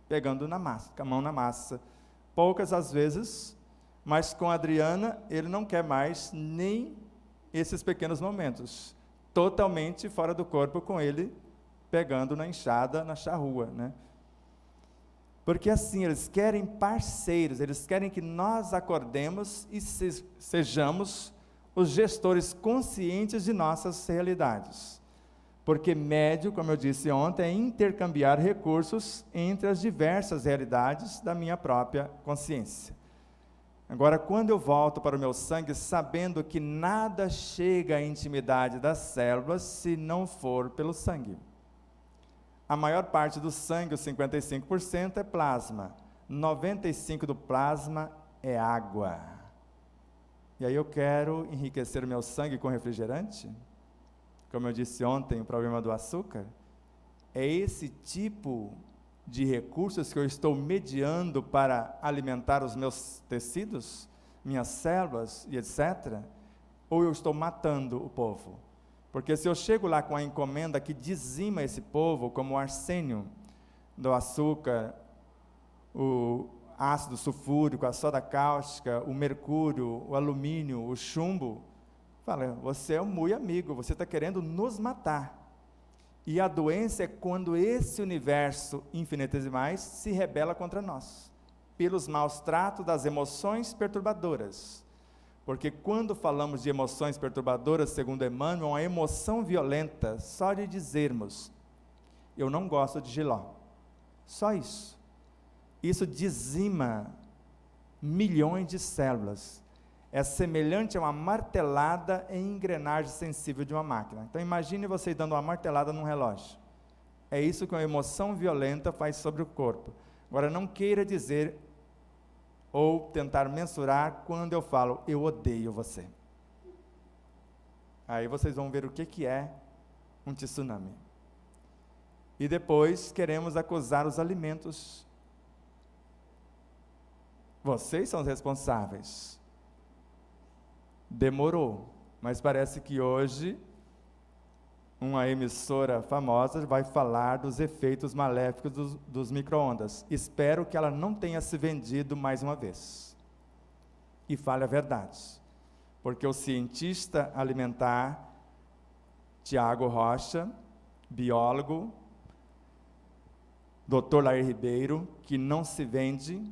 pegando na massa, com a mão na massa. Poucas às vezes, mas com a Adriana, ele não quer mais nem esses pequenos momentos. Totalmente fora do corpo com ele, pegando na enxada, na charrua, né? Porque assim, eles querem parceiros, eles querem que nós acordemos e sejamos os gestores conscientes de nossas realidades. Porque médio, como eu disse ontem, é intercambiar recursos entre as diversas realidades da minha própria consciência. Agora, quando eu volto para o meu sangue, sabendo que nada chega à intimidade das células se não for pelo sangue. A maior parte do sangue, os 55%, é plasma. 95% do plasma é água. E aí eu quero enriquecer o meu sangue com refrigerante? Como eu disse ontem, o problema do açúcar. É esse tipo de recursos que eu estou mediando para alimentar os meus tecidos, minhas células e etc. Ou eu estou matando o povo? Porque se eu chego lá com a encomenda que dizima esse povo, como o arsênio do açúcar, o ácido sulfúrico, a soda cáustica, o mercúrio, o alumínio, o chumbo, fala, você é um muito amigo, você está querendo nos matar. E a doença é quando esse universo infinitesimais se rebela contra nós, pelos maus tratos das emoções perturbadoras. Porque quando falamos de emoções perturbadoras, segundo Emmanuel, uma emoção violenta, só de dizermos, eu não gosto de jiló. Só isso. Isso dizima milhões de células. É semelhante a uma martelada em engrenagem sensível de uma máquina. Então imagine você dando uma martelada num relógio. É isso que uma emoção violenta faz sobre o corpo. Agora não queira dizer ou tentar mensurar quando eu falo, eu odeio você. Aí vocês vão ver o que é um tsunami. E depois queremos acusar os alimentos. Vocês são os responsáveis. Demorou, mas parece que hoje uma emissora famosa vai falar dos efeitos maléficos dos micro-ondas. Espero que ela não tenha se vendido mais uma vez. E fale a verdade. Porque o cientista alimentar, Tiago Rocha, biólogo, Dr. Lair Ribeiro, que não se vende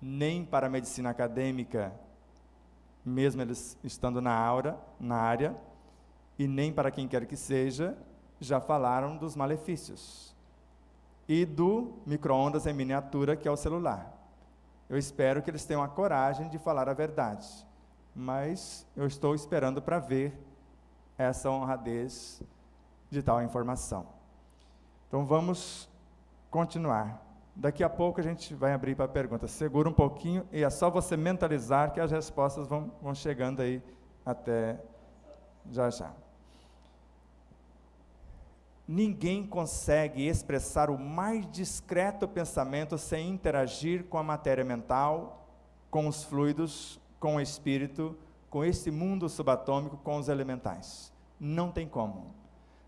nem para a medicina acadêmica, mesmo eles estando na área, e nem para quem quer que seja, já falaram dos malefícios. E do micro-ondas em miniatura, que é o celular. Eu espero que eles tenham a coragem de falar a verdade. Mas eu estou esperando para ver essa honradez de tal informação. Então vamos continuar. Daqui a pouco a gente vai abrir para perguntas. Segura um pouquinho e é só você mentalizar que as respostas vão chegando aí até já já. Ninguém consegue expressar o mais discreto pensamento sem interagir com a matéria mental, com os fluidos, com o espírito, com com esse mundo subatômico, com os elementais. Não tem como.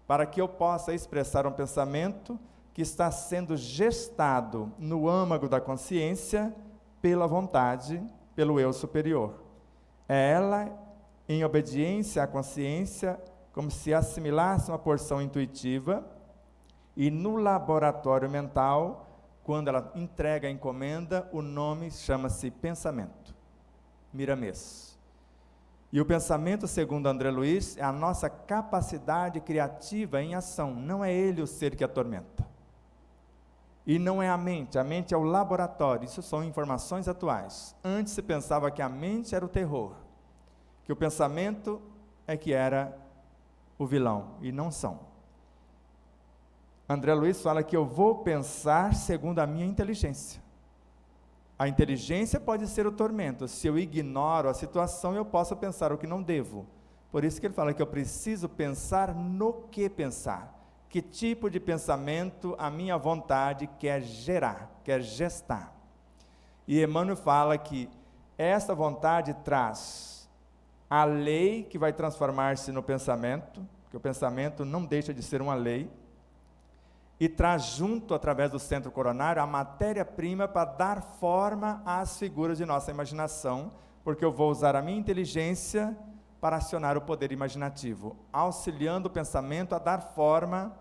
Para que eu possa expressar um pensamento que está sendo gestado no âmago da consciência pela vontade, pelo eu superior. É ela, em obediência à consciência, como se assimilasse uma porção intuitiva, e no laboratório mental, quando ela entrega a encomenda, o nome chama-se pensamento, Miramês. E o pensamento, segundo André Luiz, é a nossa capacidade criativa em ação, não é ele o ser que atormenta. E não é a mente é o laboratório, isso são informações atuais. Antes se pensava que a mente era o terror, que o pensamento é que era o vilão, e não são. André Luiz fala que eu vou pensar segundo a minha inteligência. A inteligência pode ser o tormento. Se eu ignoro a situação, eu posso pensar o que não devo. Por isso que ele fala que eu preciso pensar no que pensar. Que tipo de pensamento a minha vontade quer gerar, quer gestar. E Emmanuel fala que essa vontade traz a lei que vai transformar-se no pensamento, que o pensamento não deixa de ser uma lei, e traz junto, através do centro coronário, a matéria-prima para dar forma às figuras de nossa imaginação, porque eu vou usar a minha inteligência para acionar o poder imaginativo, auxiliando o pensamento a dar forma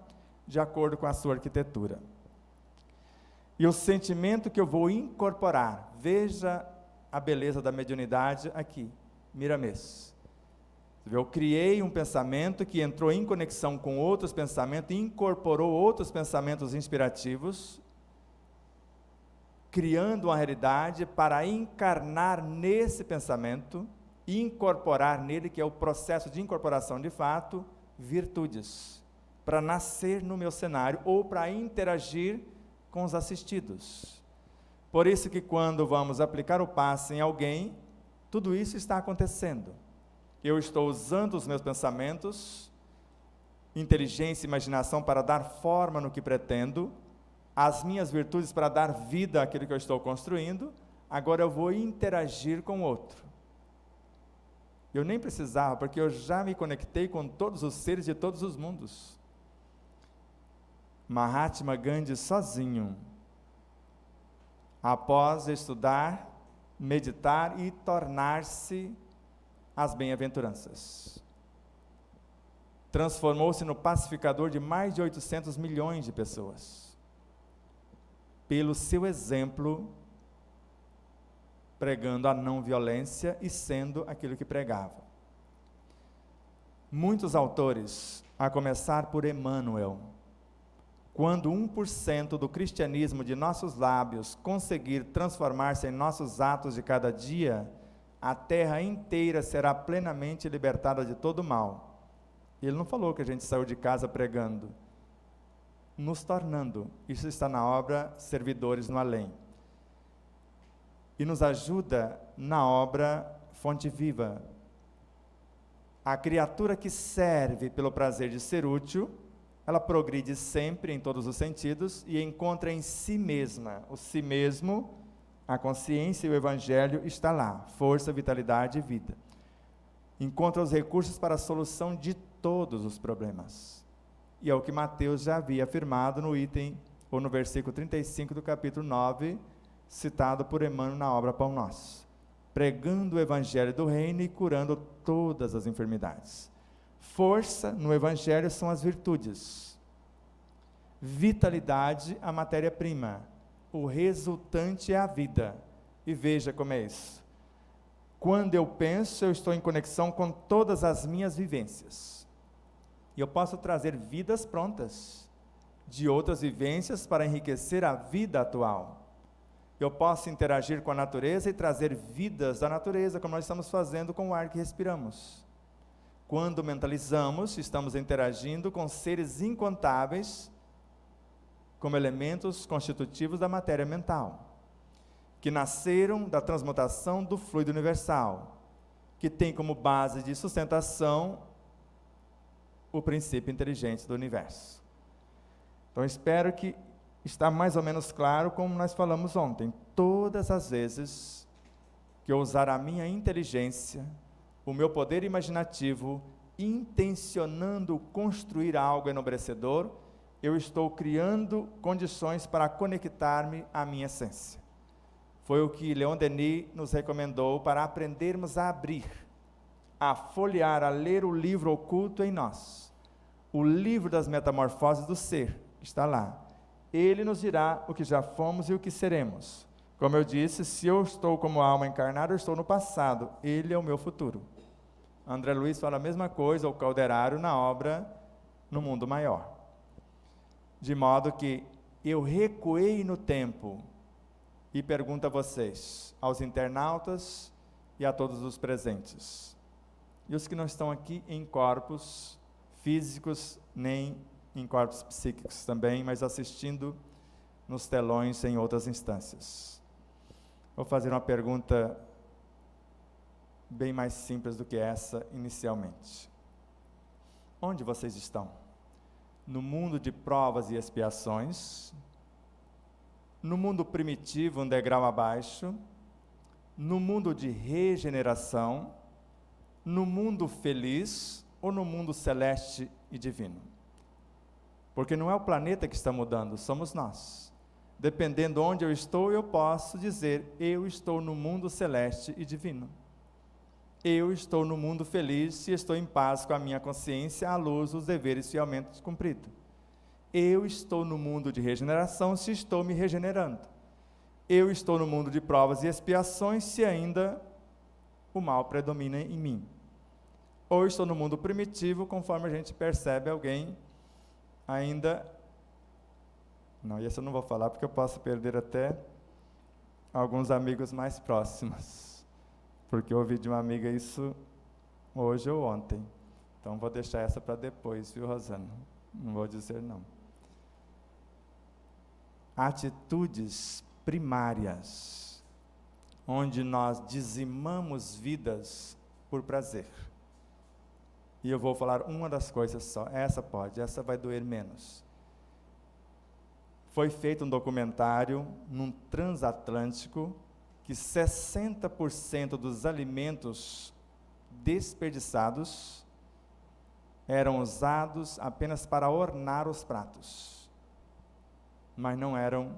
de acordo com a sua arquitetura. E o sentimento que eu vou incorporar, veja a beleza da mediunidade aqui, Miramês. Eu criei um pensamento que entrou em conexão com outros pensamentos, incorporou outros pensamentos inspirativos, criando uma realidade para encarnar nesse pensamento, e incorporar nele, que é o processo de incorporação de fato, virtudes, para nascer no meu cenário, ou para interagir com os assistidos. Por isso que quando vamos aplicar o passe em alguém, tudo isso está acontecendo. Eu estou usando os meus pensamentos, inteligência e imaginação para dar forma no que pretendo, as minhas virtudes para dar vida àquilo que eu estou construindo, agora eu vou interagir com o outro. Eu nem precisava, porque eu já me conectei com todos os seres de todos os mundos. Mahatma Gandhi sozinho, após estudar, meditar e tornar-se as bem-aventuranças, transformou-se no pacificador de mais de 800 milhões de pessoas, pelo seu exemplo, pregando a não violência e sendo aquilo que pregava. Muitos autores, a começar por Emmanuel, quando 1% do cristianismo de nossos lábios conseguir transformar-se em nossos atos de cada dia, a terra inteira será plenamente libertada de todo mal. Ele não falou que a gente saiu de casa pregando, nos tornando. Isso está na obra Servidores no Além. E nos ajuda na obra Fonte Viva. A criatura que serve pelo prazer de ser útil, ela progride sempre em todos os sentidos e encontra em si mesma, o si mesmo, a consciência e o evangelho está lá, força, vitalidade e vida. Encontra os recursos para a solução de todos os problemas. E é o que Mateus já havia afirmado no item, ou no versículo 35 do capítulo 9, citado por Emmanuel na obra Pão Nosso. Pregando o evangelho do reino e curando todas as enfermidades. Força no evangelho são as virtudes. Vitalidade, a matéria-prima. O resultante é a vida. E veja como é isso. Quando eu penso, eu estou em conexão com todas as minhas vivências. E eu posso trazer vidas prontas, de outras vivências para enriquecer a vida atual. Eu posso interagir com a natureza e trazer vidas da natureza, como nós estamos fazendo com o ar que respiramos. Quando mentalizamos, estamos interagindo com seres incontáveis, como elementos constitutivos da matéria mental, que nasceram da transmutação do fluido universal, que tem como base de sustentação o princípio inteligente do universo. Então, espero que está mais ou menos claro como nós falamos ontem. Todas as vezes que eu usar a minha inteligência, o meu poder imaginativo, intencionando construir algo enobrecedor, eu estou criando condições para conectar-me à minha essência. Foi o que Leon Denis nos recomendou para aprendermos a abrir, a folhear, a ler o livro oculto em nós. O livro das metamorfoses do ser, que está lá. Ele nos dirá o que já fomos e o que seremos. Como eu disse, se eu estou como alma encarnada, eu estou no passado. Ele é o meu futuro. André Luiz fala a mesma coisa, o Calderaro, na obra No Mundo Maior. De modo que eu recuei no tempo e pergunto a vocês, aos internautas e a todos os presentes, e os que não estão aqui em corpos físicos, nem em corpos psíquicos também, mas assistindo nos telões em outras instâncias. Vou fazer uma pergunta bem mais simples do que essa inicialmente. Onde vocês estão? No mundo de provas e expiações? No mundo primitivo, um degrau abaixo? No mundo de regeneração? No mundo feliz ou no mundo celeste e divino? Porque não é o planeta que está mudando, somos nós. Dependendo onde eu estou, eu posso dizer, eu estou no mundo celeste e divino. Eu estou no mundo feliz se estou em paz com a minha consciência, à luz dos deveres fielmente cumpridos. Eu estou no mundo de regeneração se estou me regenerando. Eu estou no mundo de provas e expiações se ainda o mal predomina em mim. Ou estou no mundo primitivo, conforme a gente percebe alguém ainda... Não, isso eu não vou falar porque eu posso perder até alguns amigos mais próximos. Porque eu ouvi de uma amiga isso hoje ou ontem. Então vou deixar essa para depois, viu, Rosana? Não vou dizer não. Atitudes primárias, onde nós dizimamos vidas por prazer. E eu vou falar uma das coisas só, essa pode, essa vai doer menos. Foi feito um documentário num transatlântico que 60% dos alimentos desperdiçados eram usados apenas para ornar os pratos, mas não eram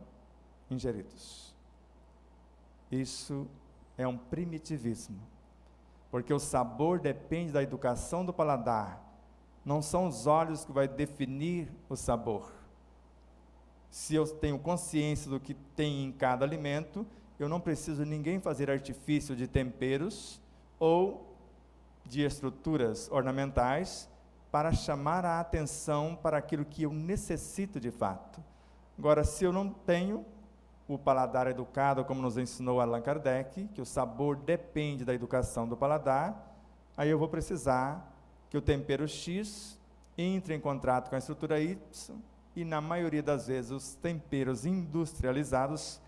ingeridos. Isso é um primitivismo, porque o sabor depende da educação do paladar, não são os olhos que vai definir o sabor. Se eu tenho consciência do que tem em cada alimento, eu não preciso ninguém fazer artifício de temperos ou de estruturas ornamentais para chamar a atenção para aquilo que eu necessito de fato. Agora, se eu não tenho o paladar educado, como nos ensinou Allan Kardec, que o sabor depende da educação do paladar, aí eu vou precisar que o tempero X entre em contato com a estrutura Y, e na maioria das vezes os temperos industrializados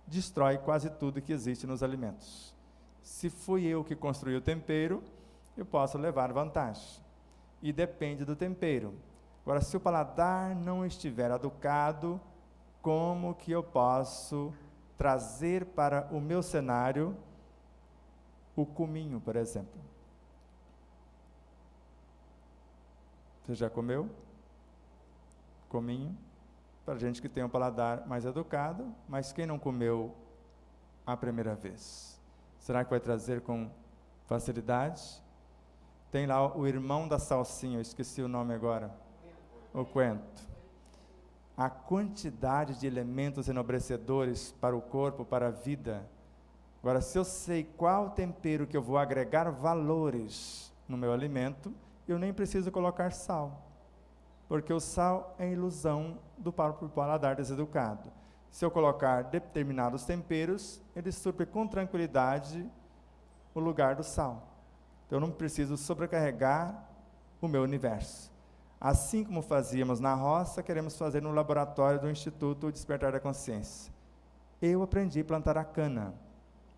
destrói quase tudo que existe nos alimentos. Se fui eu que construí o tempero, eu posso levar vantagem. E depende do tempero. Agora, se o paladar não estiver educado, como que eu posso trazer para o meu cenário o cominho, por exemplo? Você já comeu? Cominho? Para gente que tem um paladar mais educado, mas quem não comeu a primeira vez? Será que vai trazer com facilidade? Tem lá o irmão da salsinha, eu esqueci o nome agora, o coentro. A quantidade de elementos enobrecedores para o corpo, para a vida. Agora, se eu sei qual tempero que eu vou agregar valores no meu alimento, eu nem preciso colocar sal. Porque o sal é ilusão do próprio paladar deseducado. Se eu colocar determinados temperos, ele supre com tranquilidade o lugar do sal. Então eu não preciso sobrecarregar o meu universo. Assim como fazíamos na roça, queremos fazer no laboratório do Instituto Despertar da Consciência. Eu aprendi a plantar a cana,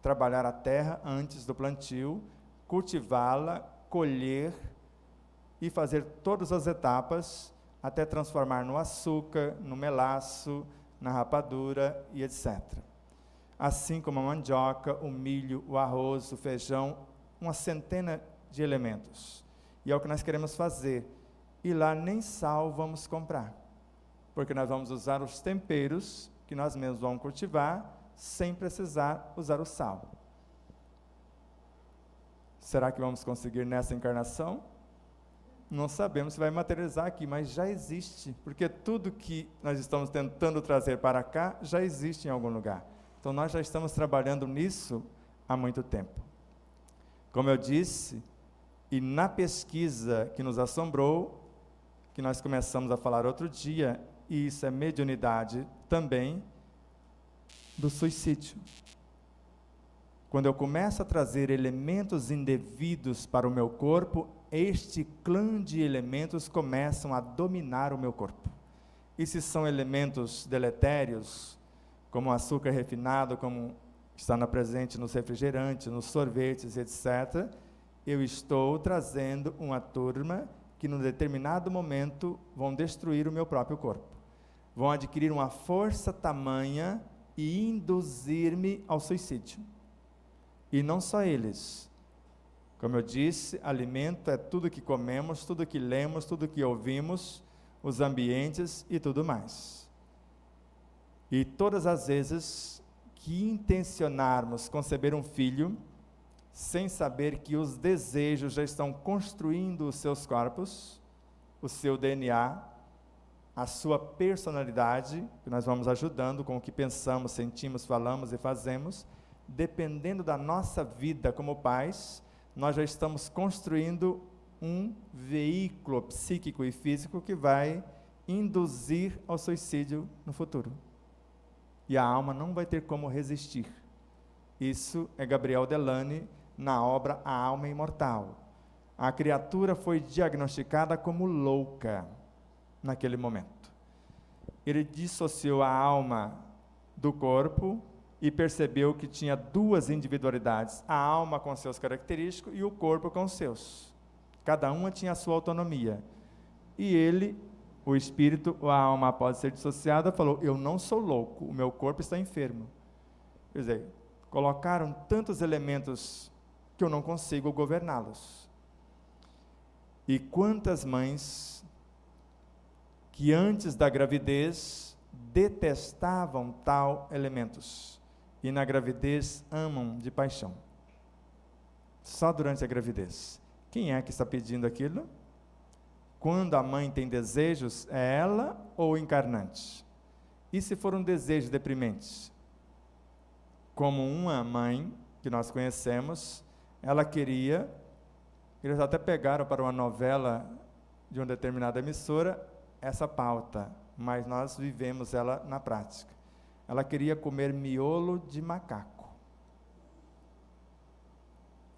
trabalhar a terra antes do plantio, cultivá-la, colher e fazer todas as etapas até transformar no açúcar, no melaço, na rapadura e etc. Assim como a mandioca, o milho, o arroz, o feijão, uma centena de elementos. E é o que nós queremos fazer. E lá nem sal vamos comprar, porque nós vamos usar os temperos que nós mesmos vamos cultivar, sem precisar usar o sal. Será que vamos conseguir nessa encarnação? Não sabemos se vai materializar aqui, mas já existe, porque tudo que nós estamos tentando trazer para cá já existe em algum lugar. Então nós já estamos trabalhando nisso há muito tempo. Como eu disse, e na pesquisa que nos assombrou, que nós começamos a falar outro dia, e isso é mediunidade também, do suicídio. Quando eu começo a trazer elementos indevidos para o meu corpo, este clã de elementos começam a dominar o meu corpo. E se são elementos deletérios, como açúcar refinado, como está presente nos refrigerantes, nos sorvetes, etc., eu estou trazendo uma turma que, num determinado momento, vão destruir o meu próprio corpo. Vão adquirir uma força tamanha e induzir-me ao suicídio. E não só eles. Como eu disse, alimento é tudo que comemos, tudo que lemos, tudo que ouvimos, os ambientes e tudo mais. E todas as vezes que intencionarmos conceber um filho, sem saber que os desejos já estão construindo os seus corpos, o seu DNA, a sua personalidade, que nós vamos ajudando com o que pensamos, sentimos, falamos e fazemos, dependendo da nossa vida como pais, nós já estamos construindo um veículo psíquico e físico que vai induzir ao suicídio no futuro. E a alma não vai ter como resistir. Isso é Gabriel Delany na obra A Alma Imortal. A criatura foi diagnosticada como louca naquele momento. Ele dissociou a alma do corpo e percebeu que tinha duas individualidades, a alma com seus característicos e o corpo com os seus. Cada uma tinha a sua autonomia. E ele, o espírito, a alma pode ser dissociada, falou, eu não sou louco, o meu corpo está enfermo. Quer dizer, colocaram tantos elementos que eu não consigo governá-los. E quantas mães que antes da gravidez detestavam tal elementos, e na gravidez amam de paixão. Só durante a gravidez. Quem é que está pedindo aquilo? Quando a mãe tem desejos, é ela ou o encarnante? E se for um desejo deprimente? Como uma mãe que nós conhecemos, ela queria, eles até pegaram para uma novela de uma determinada emissora, essa pauta, mas nós vivemos ela na prática. Ela queria comer miolo de macaco.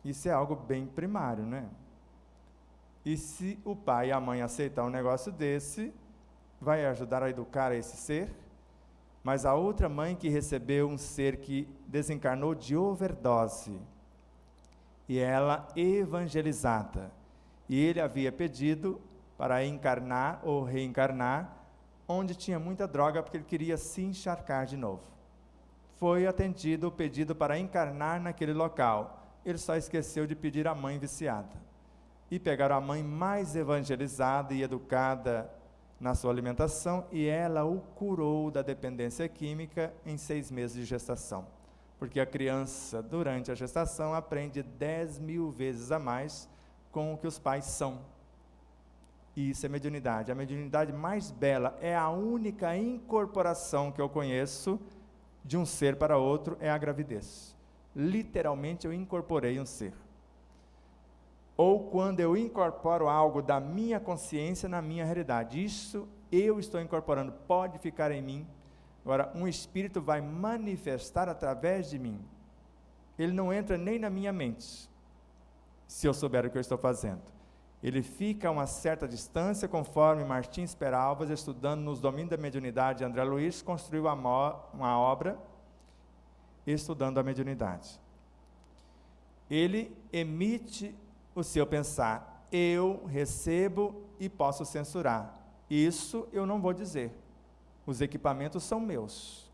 Isso é algo bem primário, né? E se o pai e a mãe aceitar um negócio desse, vai ajudar a educar esse ser? Mas a outra mãe que recebeu um ser que desencarnou de overdose, e ela evangelizada, e ele havia pedido para encarnar ou reencarnar, onde tinha muita droga, porque ele queria se encharcar de novo. Foi atendido o pedido para encarnar naquele local. Ele só esqueceu de pedir à mãe viciada. E pegaram a mãe mais evangelizada e educada na sua alimentação, e ela o curou da dependência química em 6 meses de gestação. Porque a criança, durante a gestação, aprende 10.000 vezes a mais com o que os pais são. E isso é mediunidade. A mediunidade mais bela, é a única incorporação que eu conheço de um ser para outro, é a gravidez. Literalmente eu incorporei um ser. Ou quando eu incorporo algo da minha consciência na minha realidade. Isso eu estou incorporando, pode ficar em mim. Agora, um espírito vai manifestar através de mim. Ele não entra nem na minha mente, se eu souber o que eu estou fazendo. Ele fica a uma certa distância, conforme Martins Peralvas, estudando nos domínios da mediunidade, André Luiz construiu uma obra estudando a mediunidade. Ele emite o seu pensar, eu recebo e posso censurar. Isso eu não vou dizer. Os equipamentos são meus.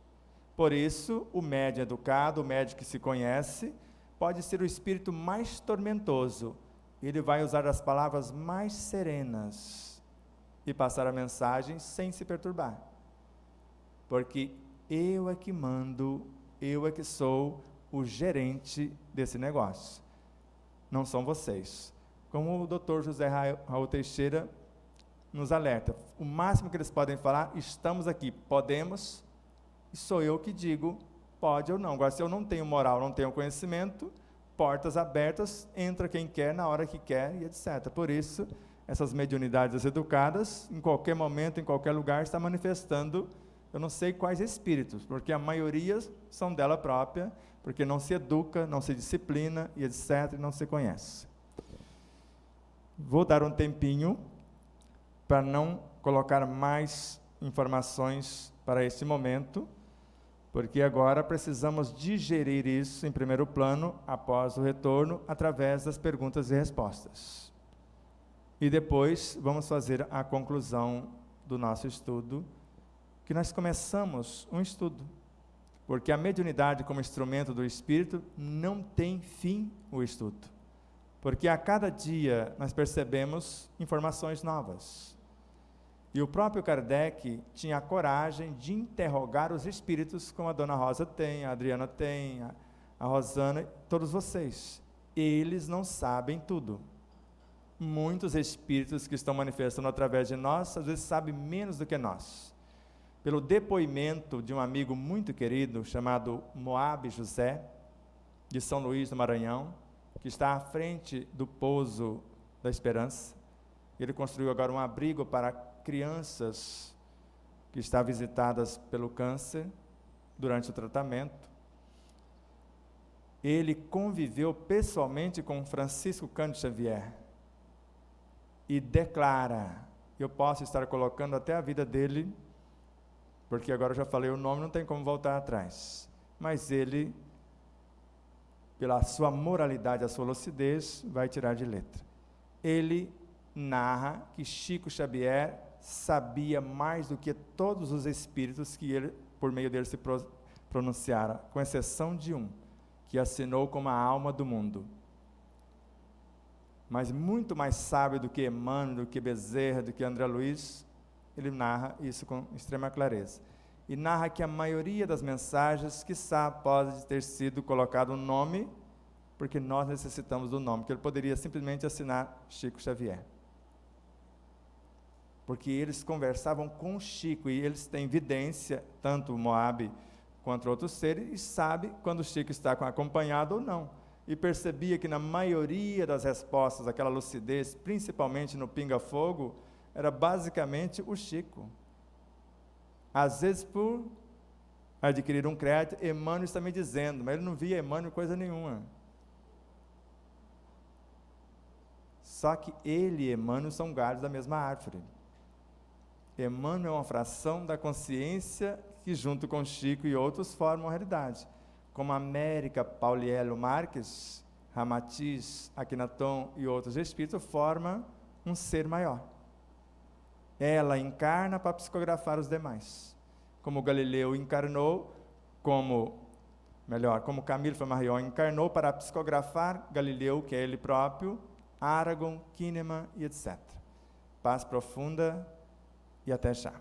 Por isso, o médium educado, o médium que se conhece, pode ser o espírito mais tormentoso, ele vai usar as palavras mais serenas e passar a mensagem sem se perturbar. Porque eu é que mando, eu é que sou o gerente desse negócio. Não são vocês. Como o Dr. José Raul Teixeira nos alerta, o máximo que eles podem falar, estamos aqui, podemos, e sou eu que digo, pode ou não. Agora, se eu não tenho moral, não tenho conhecimento, portas abertas, entra quem quer, na hora que quer, e etc. Por isso, essas mediunidades educadas, em qualquer momento, em qualquer lugar, está manifestando, eu não sei quais espíritos, porque a maioria são dela própria, porque não se educa, não se disciplina, e etc., e não se conhece. Vou dar um tempinho para não colocar mais informações para esse momento, porque agora precisamos digerir isso em primeiro plano, após o retorno, através das perguntas e respostas. E depois vamos fazer a conclusão do nosso estudo, que nós começamos um estudo, porque a mediunidade como instrumento do Espírito não tem fim o estudo, porque a cada dia nós percebemos informações novas. E o próprio Kardec tinha a coragem de interrogar os espíritos, como a Dona Rosa tem, a Adriana tem, a Rosana, todos vocês. Eles não sabem tudo. Muitos espíritos que estão manifestando através de nós, às vezes sabem menos do que nós. Pelo depoimento de um amigo muito querido, chamado Moab José, de São Luís do Maranhão, que está à frente do Pouso da Esperança. Ele construiu agora um abrigo para crianças que estão visitadas pelo câncer durante o tratamento. Ele conviveu pessoalmente com Francisco Cândido Xavier e declara, eu posso estar colocando até a vida dele, porque agora eu já falei o nome, não tem como voltar atrás, mas ele, pela sua moralidade, a sua lucidez, vai tirar de letra. Ele narra que Chico Xavier sabia mais do que todos os espíritos que ele, por meio dele, se pronunciara, com exceção de um, que assinou como a alma do mundo. Mas muito mais sábio do que Emmanuel, do que Bezerra, do que André Luiz, ele narra isso com extrema clareza. E narra que a maioria das mensagens, quiçá, pode ter sido colocado um nome, porque nós necessitamos do nome, que ele poderia simplesmente assinar Chico Xavier. Porque eles conversavam com Chico, e eles têm evidência, tanto o Moab quanto outros seres, e sabe quando o Chico está acompanhado ou não. E percebia que na maioria das respostas, aquela lucidez, principalmente no pinga-fogo, era basicamente o Chico. Às vezes, por adquirir um crédito, Emmanuel está me dizendo, mas ele não via Emmanuel coisa nenhuma. Só que ele e Emmanuel são galhos da mesma árvore. Emmanuel é uma fração da consciência que, junto com Chico e outros, formam a realidade. Como América, Pauliello Marques, Ramatiz, Akhenaton e outros espíritos, formam um ser maior. Ela encarna para psicografar os demais. Como Galileu encarnou, como Camilo Flammarion encarnou para psicografar Galileu, que é ele próprio, Aragon, Kahneman e etc. Paz profunda e até já.